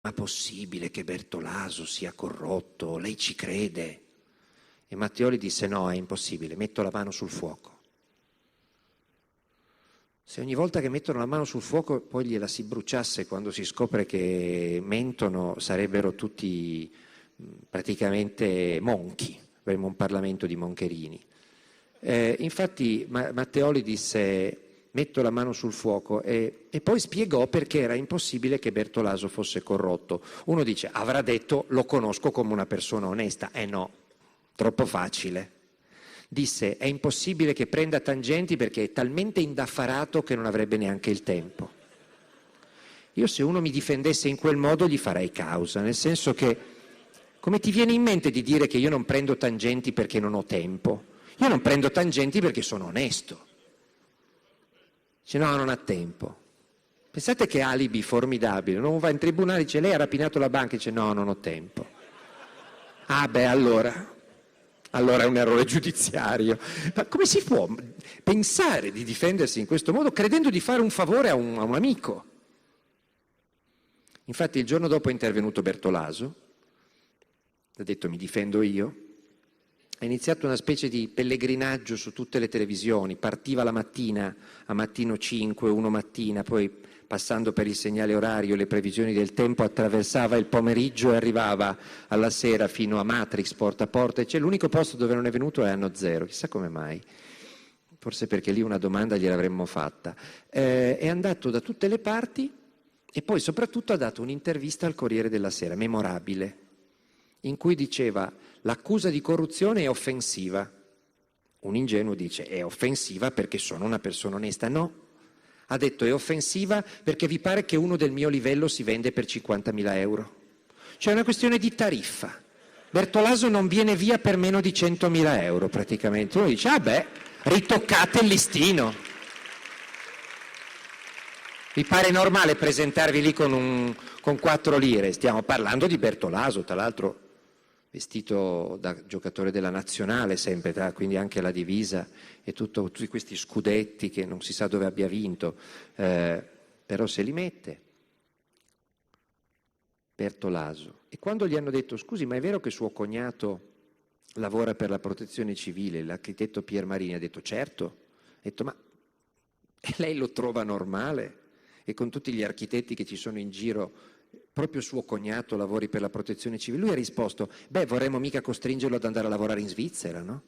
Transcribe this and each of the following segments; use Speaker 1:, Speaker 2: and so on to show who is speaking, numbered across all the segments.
Speaker 1: ma possibile che Bertolaso sia corrotto? Lei ci crede? E Matteoli disse: no, è impossibile, metto la mano sul fuoco. Se ogni volta che mettono la mano sul fuoco poi gliela si bruciasse quando si scopre che mentono, sarebbero tutti praticamente monchi, avremmo un Parlamento di moncherini. Infatti Matteoli disse: metto la mano sul fuoco, e poi spiegò perché era impossibile che Bertolaso fosse corrotto. Uno dice: avrà detto lo conosco come una persona onesta. No, troppo facile. Disse: è impossibile che prenda tangenti perché è talmente indaffarato che non avrebbe neanche il tempo. Io, se uno mi difendesse in quel modo, gli farei causa, nel senso che, come ti viene in mente di dire che io non prendo tangenti perché non ho tempo? Io non prendo tangenti perché sono onesto. Dice: no, non ha tempo. Pensate che alibi formidabile. Non va in tribunale e dice: lei ha rapinato la banca, e dice: no, non ho tempo. Ah beh, allora è un errore giudiziario. Ma come si può pensare di difendersi in questo modo credendo di fare un favore a un amico? Infatti il giorno dopo è intervenuto Bertolaso, ha detto: mi difendo io. Ha iniziato una specie di pellegrinaggio su tutte le televisioni, partiva la mattina a Mattino 5, 1 mattina, poi passando per il segnale orario, le previsioni del tempo, attraversava il pomeriggio e arrivava alla sera fino a Matrix, porta a porta, e c'è l'unico posto dove non è venuto è Anno Zero, chissà come mai. Forse perché lì una domanda gliel'avremmo fatta. È andato da tutte le parti e poi soprattutto ha dato un'intervista al Corriere della Sera, memorabile, in cui diceva: l'accusa di corruzione è offensiva. Un ingenuo dice: è offensiva perché sono una persona onesta. No, ha detto: è offensiva perché vi pare che uno del mio livello si vende per 50.000 euro. Cioè è una questione di tariffa. Bertolaso non viene via per meno di 100.000 euro praticamente. Uno dice: ah beh, ritoccate il listino. Vi pare normale presentarvi lì con 4 lire? Stiamo parlando di Bertolaso, tra l'altro vestito da giocatore della nazionale sempre, quindi anche la divisa e tutti questi scudetti che non si sa dove abbia vinto, però se li mette. Bertolaso. E quando gli hanno detto: scusi, ma è vero che suo cognato lavora per la protezione civile, l'architetto Pier Marini? Ha detto: certo. Ha detto: ma lei lo trova normale? E con tutti gli architetti che ci sono in giro, proprio suo cognato lavori per la protezione civile? Lui ha risposto: beh, vorremmo mica costringerlo ad andare a lavorare in Svizzera, no?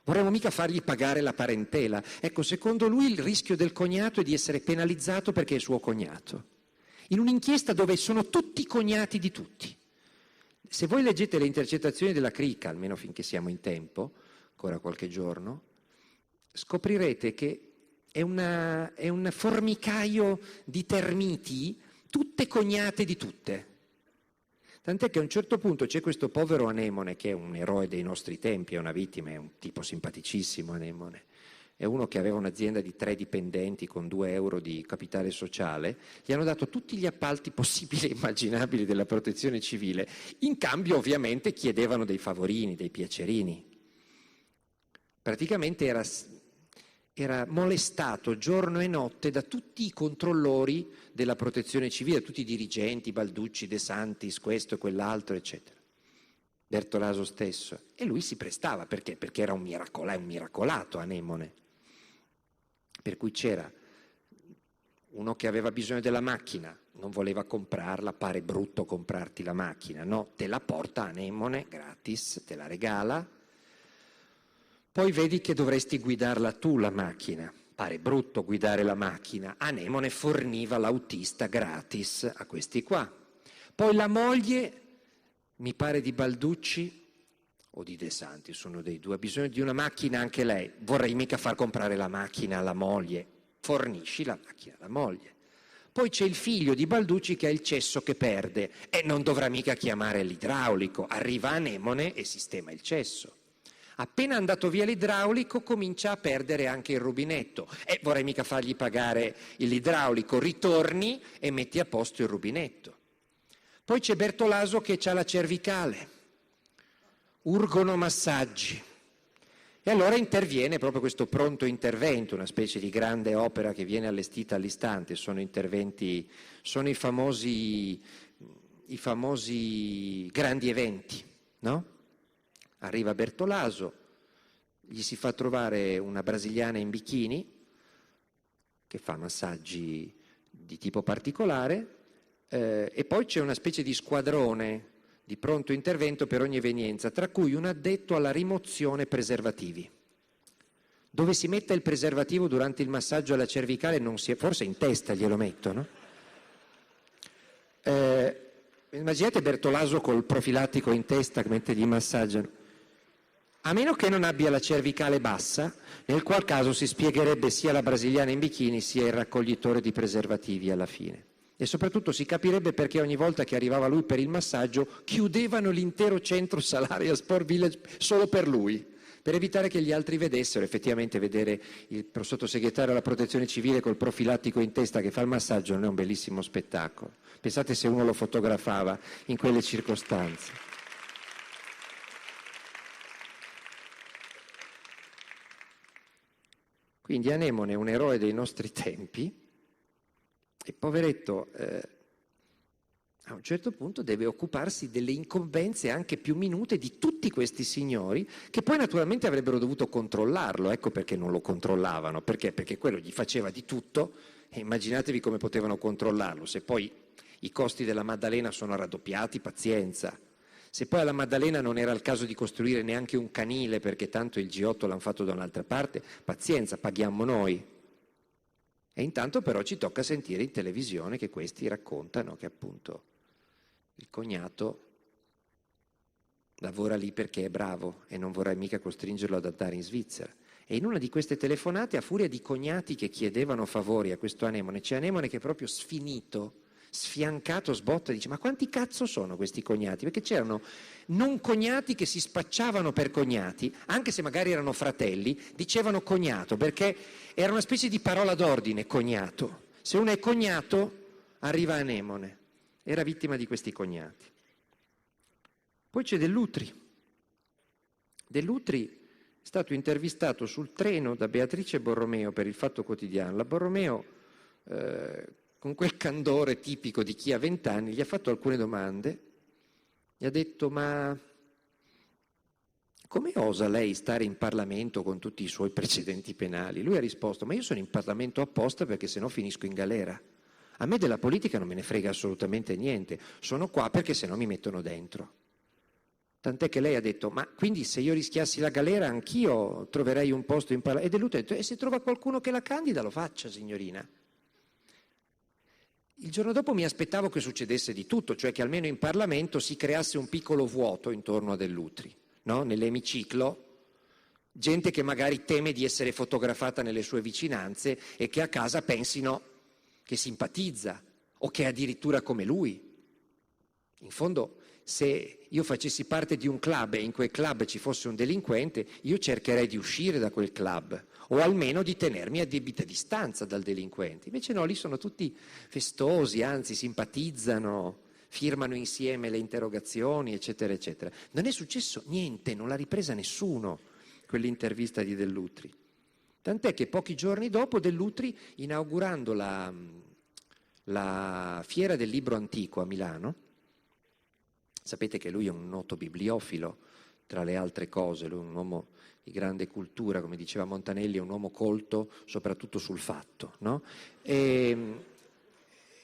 Speaker 1: Vorremmo mica fargli pagare la parentela. Ecco, secondo lui il rischio del cognato è di essere penalizzato perché è suo cognato. In un'inchiesta dove sono tutti cognati di tutti. Se voi leggete le intercettazioni della Cricca, almeno finché siamo in tempo, ancora qualche giorno, scoprirete che è un formicaio di termiti, tutte cognate di tutte. Tant'è che a un certo punto c'è questo povero Anemone, che è un eroe dei nostri tempi, è una vittima, è un tipo simpaticissimo Anemone. È uno che aveva un'azienda di 3 dipendenti con 2 euro di capitale sociale, gli hanno dato tutti gli appalti possibili e immaginabili della protezione civile, in cambio ovviamente chiedevano dei favorini, dei piacerini. Praticamente era molestato giorno e notte da tutti i controllori della protezione civile, tutti i dirigenti, Balducci, De Santis, questo e quell'altro, eccetera. Bertolaso stesso. E lui si prestava, perché? Perché era un miracolato Anemone. Per cui c'era uno che aveva bisogno della macchina, non voleva comprarla, pare brutto comprarti la macchina, no, te la porta Anemone gratis, te la regala, poi vedi che dovresti guidarla tu la macchina, pare brutto guidare la macchina, Anemone forniva l'autista gratis a questi qua. Poi la moglie, mi pare di Balducci o di De Santis, uno dei due, ha bisogno di una macchina anche lei, vorrei mica far comprare la macchina alla moglie, fornisci la macchina alla moglie. Poi c'è il figlio di Balducci che ha il cesso che perde e non dovrà mica chiamare l'idraulico, arriva Anemone e sistema il cesso. Appena andato via l'idraulico comincia a perdere anche il rubinetto e vorrei mica fargli pagare l'idraulico, ritorni e metti a posto il rubinetto. Poi c'è Bertolaso che ha la cervicale, urgono massaggi. E allora interviene proprio questo pronto intervento, una specie di grande opera che viene allestita all'istante, sono interventi, sono i famosi i famosi grandi eventi, no? Arriva Bertolaso, gli si fa trovare una brasiliana in bikini che fa massaggi di tipo particolare e poi c'è una specie di squadrone di pronto intervento per ogni evenienza, tra cui un addetto alla rimozione preservativi. Dove si mette il preservativo durante il massaggio alla cervicale non si è, forse in testa glielo mettono. Immaginate Bertolaso col profilattico in testa mentre gli massaggiano. A meno che non abbia la cervicale bassa, nel qual caso si spiegherebbe sia la brasiliana in bikini sia il raccoglitore di preservativi alla fine. E soprattutto si capirebbe perché ogni volta che arrivava lui per il massaggio chiudevano l'intero centro Salaria Sport Village solo per lui, per evitare che gli altri vedessero. Effettivamente vedere il sottosegretario alla protezione civile col profilattico in testa che fa il massaggio non è un bellissimo spettacolo. Pensate se uno lo fotografava in quelle circostanze. Quindi Anemone è un eroe dei nostri tempi e poveretto a un certo punto deve occuparsi delle incombenze anche più minute di tutti questi signori che poi naturalmente avrebbero dovuto controllarlo. Ecco perché non lo controllavano, perché? Perché quello gli faceva di tutto e immaginatevi come potevano controllarlo. Se poi i costi della Maddalena sono raddoppiati, pazienza. Se poi alla Maddalena non era il caso di costruire neanche un canile perché tanto il G8 l'hanno fatto da un'altra parte, pazienza, paghiamo noi. E intanto però ci tocca sentire in televisione che questi raccontano che appunto il cognato lavora lì perché è bravo e non vorrai mica costringerlo ad andare in Svizzera. E in una di queste telefonate, a furia di cognati che chiedevano favori a questo Anemone, c'è Anemone che è proprio sfinito, sfiancato, sbotta e dice: ma quanti cazzo sono questi cognati? Perché c'erano non cognati che si spacciavano per cognati, anche se magari erano fratelli, dicevano cognato perché era una specie di parola d'ordine, cognato. Se uno è cognato arriva Anemone, era vittima di questi cognati. Poi c'è Dell'Utri. Dell'Utri è stato intervistato sul treno da Beatrice Borromeo per il Fatto Quotidiano. La Borromeo con quel candore tipico di chi ha 20 anni, gli ha fatto alcune domande, gli ha detto: ma come osa lei stare in Parlamento con tutti i suoi precedenti penali? Lui ha risposto: ma io sono in Parlamento apposta perché sennò finisco in galera. A me della politica non me ne frega assolutamente niente, sono qua perché sennò mi mettono dentro. Tant'è che lei ha detto: ma quindi se io rischiassi la galera anch'io troverei un posto in Parlamento? E Dell'Utri ha detto: e se trova qualcuno che la candida lo faccia, signorina. Il giorno dopo mi aspettavo che succedesse di tutto, cioè che almeno in Parlamento si creasse un piccolo vuoto intorno a Dell'Utri, no? Nell'emiciclo, gente che magari teme di essere fotografata nelle sue vicinanze e che a casa pensino che simpatizza o che è addirittura come lui. In fondo, se io facessi parte di un club e in quel club ci fosse un delinquente, io cercherei di uscire da quel club o almeno di tenermi a debita distanza dal delinquente. Invece no, lì sono tutti festosi, anzi simpatizzano, firmano insieme le interrogazioni, eccetera, eccetera. Non è successo niente, non l'ha ripresa nessuno quell'intervista di Dell'Utri. Tant'è che pochi giorni dopo Dell'Utri, inaugurando la Fiera del Libro Antico a Milano, sapete che lui è un noto bibliofilo, tra le altre cose, lui è un uomo di grande cultura, come diceva Montanelli, è un uomo colto soprattutto sul fatto, no? E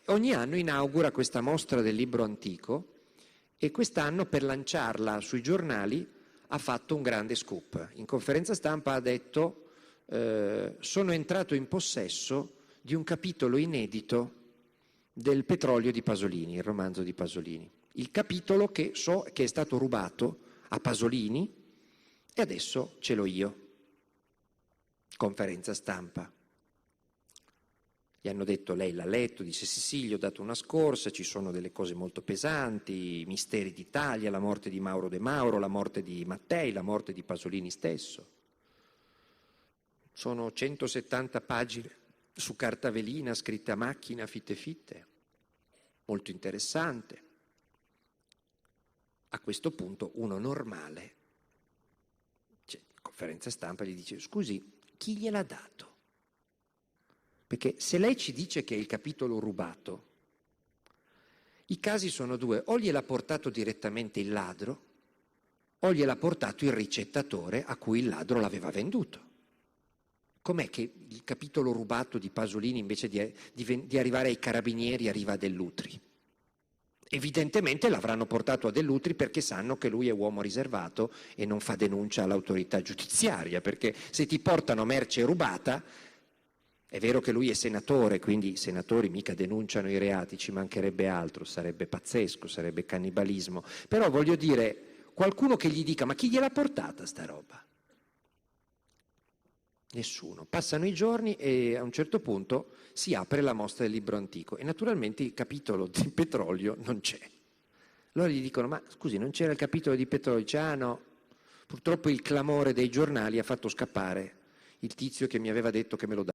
Speaker 1: ogni anno inaugura questa mostra del libro antico e quest'anno per lanciarla sui giornali ha fatto un grande scoop. In conferenza stampa ha detto: sono entrato in possesso di un capitolo inedito del Petrolio di Pasolini, il romanzo di Pasolini. Il capitolo che so che è stato rubato a Pasolini e adesso ce l'ho io. Conferenza stampa. Gli hanno detto: lei l'ha letto? Dice: sì, gli ho dato una scorsa, ci sono delle cose molto pesanti, i misteri d'Italia, la morte di Mauro De Mauro, la morte di Mattei, la morte di Pasolini stesso. Sono 170 pagine su carta velina, scritte a macchina, fitte fitte. Molto interessante. A questo punto uno normale, cioè, in conferenza stampa gli dice: scusi, chi gliel'ha dato? Perché se lei ci dice che è il capitolo rubato, I casi sono due: o gliel'ha portato direttamente il ladro, o gliel'ha portato il ricettatore a cui il ladro l'aveva venduto. Com'è che il capitolo rubato di Pasolini, invece di arrivare ai carabinieri, arriva a Dell'Utri? Evidentemente l'avranno portato a Dell'Utri perché sanno che lui è uomo riservato e non fa denuncia all'autorità giudiziaria, perché se ti portano merce rubata, è vero che lui è senatore, quindi i senatori mica denunciano i reati, ci mancherebbe altro, sarebbe pazzesco, sarebbe cannibalismo, però voglio dire, qualcuno che gli dica: ma chi gliel'ha portata sta roba? Nessuno. Passano i giorni e a un certo punto si apre la mostra del libro antico e naturalmente il capitolo di petrolio non c'è. Allora gli dicono: ma scusi, non c'era il capitolo di petrolio? Dice: ah no, purtroppo il clamore dei giornali ha fatto scappare il tizio che mi aveva detto che me lo dà.